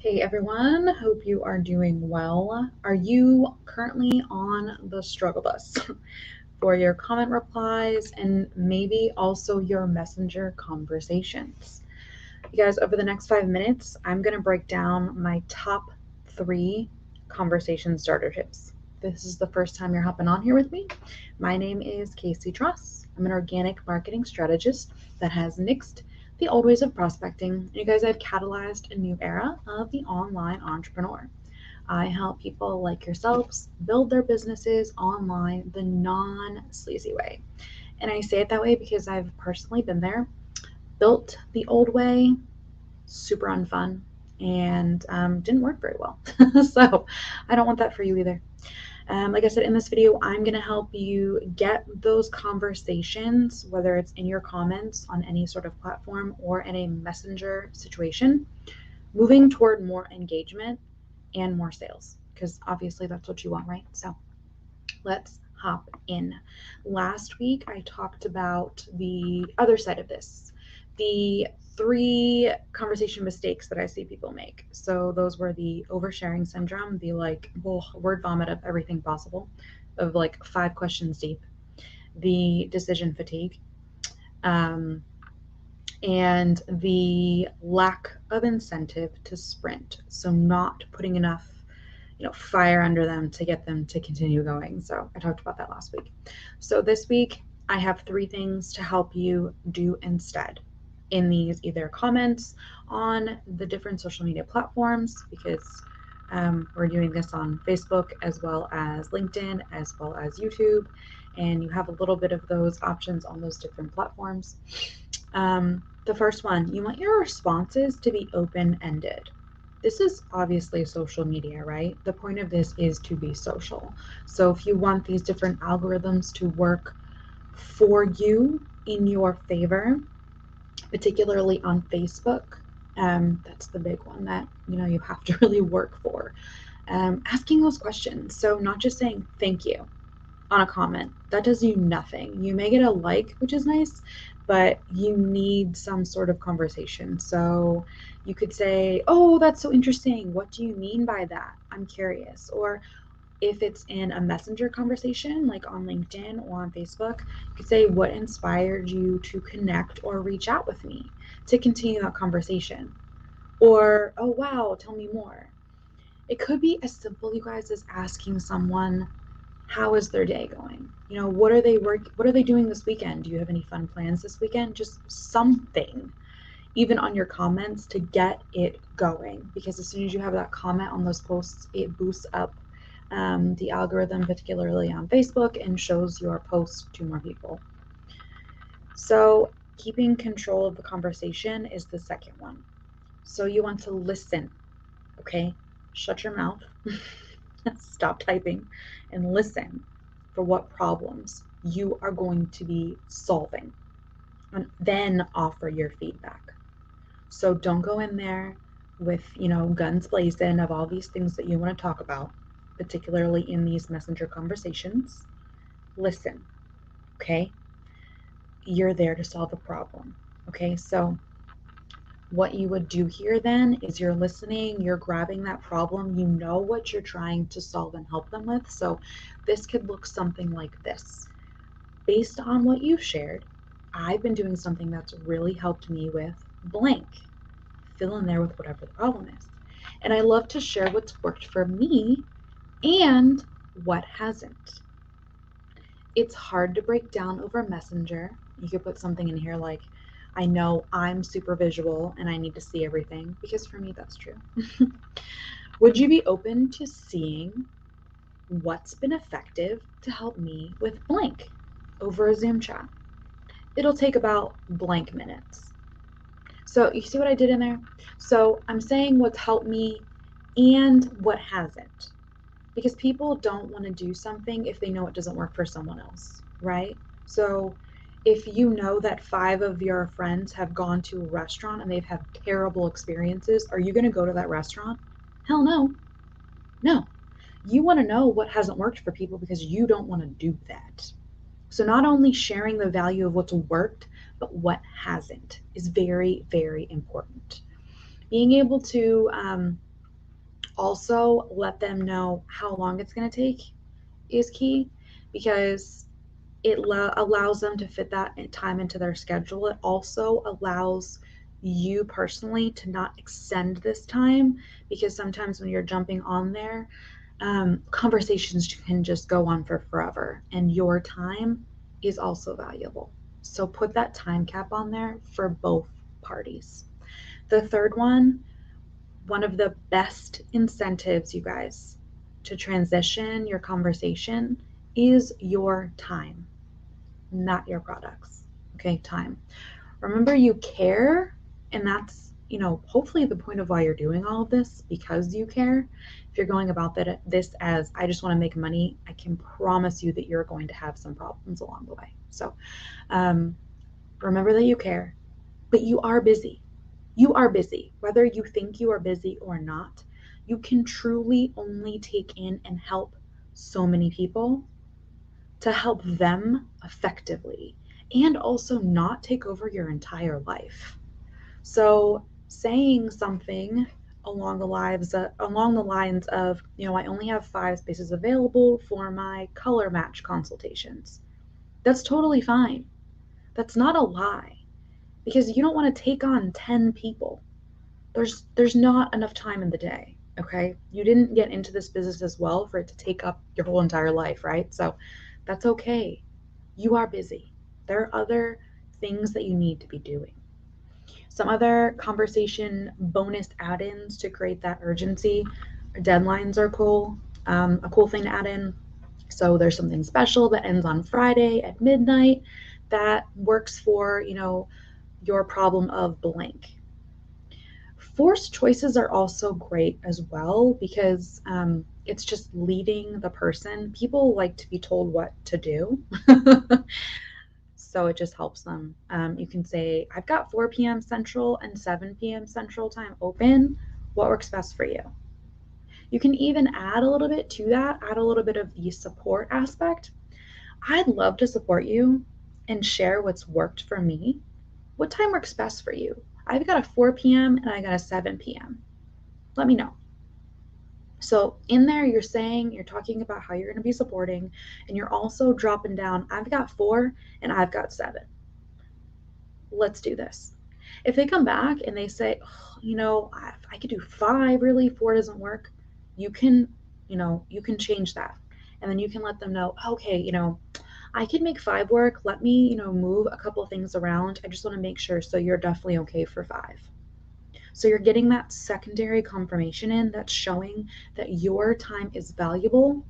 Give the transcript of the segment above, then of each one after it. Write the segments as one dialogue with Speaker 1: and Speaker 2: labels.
Speaker 1: Hey everyone, hope you are doing well. Are you currently on the struggle bus for your comment replies and maybe also your messenger conversations? You guys, over the next 5 minutes, I'm going to break down my top 3 conversation starter tips. This is the first time you're hopping on here with me. My name is Kacie Tross. I'm an organic marketing strategist that has nixed the old ways of prospecting. And you guys, I've catalyzed a new era of the online entrepreneur. I help people like yourselves build their businesses online the non sleazy way. And I say it that way because I've personally been there, built the old way, super unfun, and didn't work very well. So I don't want that for you either. Like I said, in this video, I'm going to help you get those conversations, whether it's in your comments on any sort of platform or in a messenger situation, moving toward more engagement and more sales, because obviously that's what you want, right? So let's hop in. Last week, I talked about the other side of this, the 3 conversation mistakes that I see people make. So those were the oversharing syndrome, the word vomit of everything possible, of like 5 questions deep, the decision fatigue, um, and the lack of incentive to sprint. So not putting enough fire under them to get them to continue going. So I talked about that last week. So this week I have 3 things to help you do instead in these either comments on the different social media platforms, because we're doing this on Facebook as well as LinkedIn as well as YouTube, and you have a little bit of those options on those different platforms. The first one, you want your responses to be open-ended. This is obviously social media, right? The point of this is to be social. So if you want these different algorithms to work for you in your favor, particularly on Facebook, that's the big one that you have to really work for. Asking those questions. So not just saying thank you on a comment, that does you nothing. You may get a like, which is nice, but you need some sort of conversation. So you could say, oh, that's so interesting, what do you mean by that, I'm curious. Or if it's in a messenger conversation like on LinkedIn or on Facebook, you could say, what inspired you to connect or reach out with me, to continue that conversation. Or, oh wow, tell me more. It could be as simple, you guys, as asking someone, how is their day going? What are they doing this weekend? Do you have any fun plans this weekend? Just something, even on your comments, to get it going, because as soon as you have that comment on those posts, it boosts up the algorithm, particularly on Facebook, and shows your post to more people. So keeping control of the conversation is the second one. So you want to listen, okay? Shut your mouth, stop typing, and listen for what problems you are going to be solving, and then offer your feedback. So don't go in there with, guns blazing of all these things that you want to talk about, particularly in these messenger conversations. Listen, okay? You're there to solve a problem, okay? So what you would do here then is you're listening, you're grabbing that problem, you know what you're trying to solve and help them with. So this could look something like this. Based on what you've shared, I've been doing something that's really helped me with blank. Fill in there with whatever the problem is. And I love to share what's worked for me and what hasn't. It's hard to break down over Messenger. You could put something in here like, I know I'm super visual and I need to see everything, because for me that's true. Would you be open to seeing what's been effective to help me with blank over a Zoom chat? It'll take about blank minutes. So you see what I did in there? So I'm saying what's helped me and what hasn't, because people don't want to do something if they know it doesn't work for someone else, right? So if you know that 5 of your friends have gone to a restaurant and they've had terrible experiences, are you going to go to that restaurant? Hell no. No. You want to know what hasn't worked for people because you don't want to do that. So not only sharing the value of what's worked, but what hasn't is very, very important. Being able to Also, let them know how long it's going to take is key, because it allows them to fit that time into their schedule. It also allows you personally to not extend this time, because sometimes when you're jumping on there, conversations can just go on for forever, and your time is also valuable. So put that time cap on there for both parties. The third one of the best incentives, you guys, to transition your conversation is your time, not your products. Okay, time. Remember, you care, and that's, hopefully the point of why you're doing all of this, because you care. If you're going about this as I just want to make money, I can promise you that you're going to have some problems along the way. So um, remember that you care, but you are busy. You are busy. Whether you think you are busy or not, you can truly only take in and help so many people, to help them effectively and also not take over your entire life. So saying something along the lines of, I only have 5 spaces available for my color match consultations. That's totally fine. That's not a lie, because you don't want to take on 10 people. There's not enough time in the day, okay? You didn't get into this business as well for it to take up your whole entire life, right? So that's okay. You are busy. There are other things that you need to be doing. Some other conversation bonus add-ins to create that urgency. Deadlines are cool. A cool thing to add in. So there's something special that ends on Friday at midnight that works for, your problem of blank. Forced choices are also great as well, because it's just leading the person. People like to be told what to do. So it just helps them. You can say, I've got 4 p.m. Central and 7 p.m. Central time open. What works best for you? You can even add a little bit to that, add a little bit of the support aspect. I'd love to support you and share what's worked for me. What time works best for you? I've got a 4 p.m. and I got a 7 p.m. Let me know. So in there, you're talking about how you're going to be supporting, and you're also dropping down, I've got 4 and I've got 7. Let's do this. If they come back and they say, oh, I could do 5, really, 4 doesn't work, you can, you can change that. And then you can let them know, okay, I can make 5 work. Let me, move a couple of things around. I just want to make sure. So you're definitely okay for 5. So you're getting that secondary confirmation in that's showing that your time is valuable.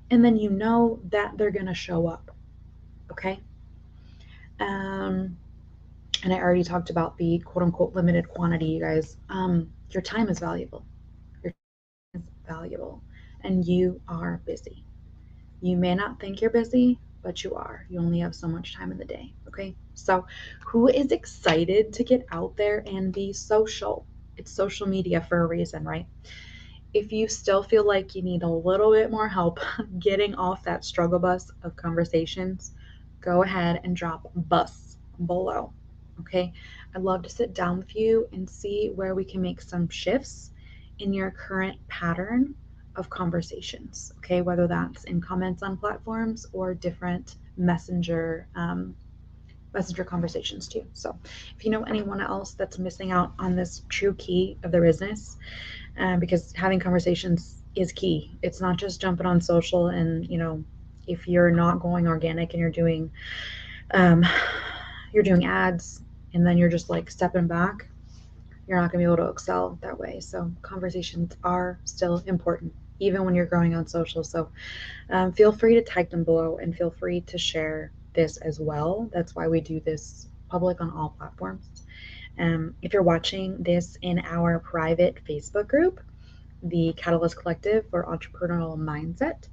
Speaker 1: And then you know that they're going to show up. Okay. And I already talked about the quote unquote limited quantity, you guys. Your time is valuable. Your time is valuable. And you are busy. You may not think you're busy, but you are. You only have so much time in the day. Okay. So who is excited to get out there and be social? It's social media for a reason, right? If you still feel like you need a little bit more help getting off that struggle bus of conversations, go ahead and drop bus below. Okay. I'd love to sit down with you and see where we can make some shifts in your current pattern of conversations. Okay. Whether that's in comments on platforms or different messenger conversations too. So if you know anyone else that's missing out on this true key of their business, because having conversations is key. It's not just jumping on social and, if you're not going organic and um, you're doing ads and then you're just like stepping back, you're not going to be able to excel that way. So conversations are still important, even when you're growing on social. So feel free to tag them below and feel free to share this as well. That's why we do this public on all platforms. If you're watching this in our private Facebook group, the Catalyst Collective for Entrepreneurial Mindset,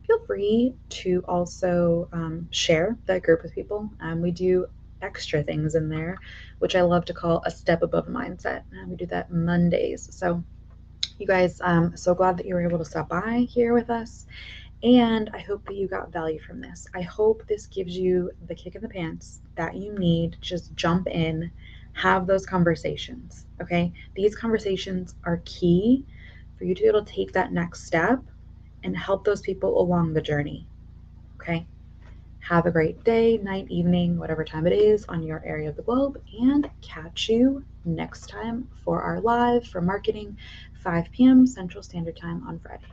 Speaker 1: feel free to also share that group with people. We do extra things in there, which I love to call a step above mindset. We do that Mondays. So you guys, I'm so glad that you were able to stop by here with us. And I hope that you got value from this. I hope this gives you the kick in the pants that you need. Just jump in, have those conversations. Okay. These conversations are key for you to be able to take that next step and help those people along the journey. Okay? Have a great day, night, evening, whatever time it is on your area of the globe, and catch you next time for our live for marketing, 5 p.m. Central Standard Time on Friday.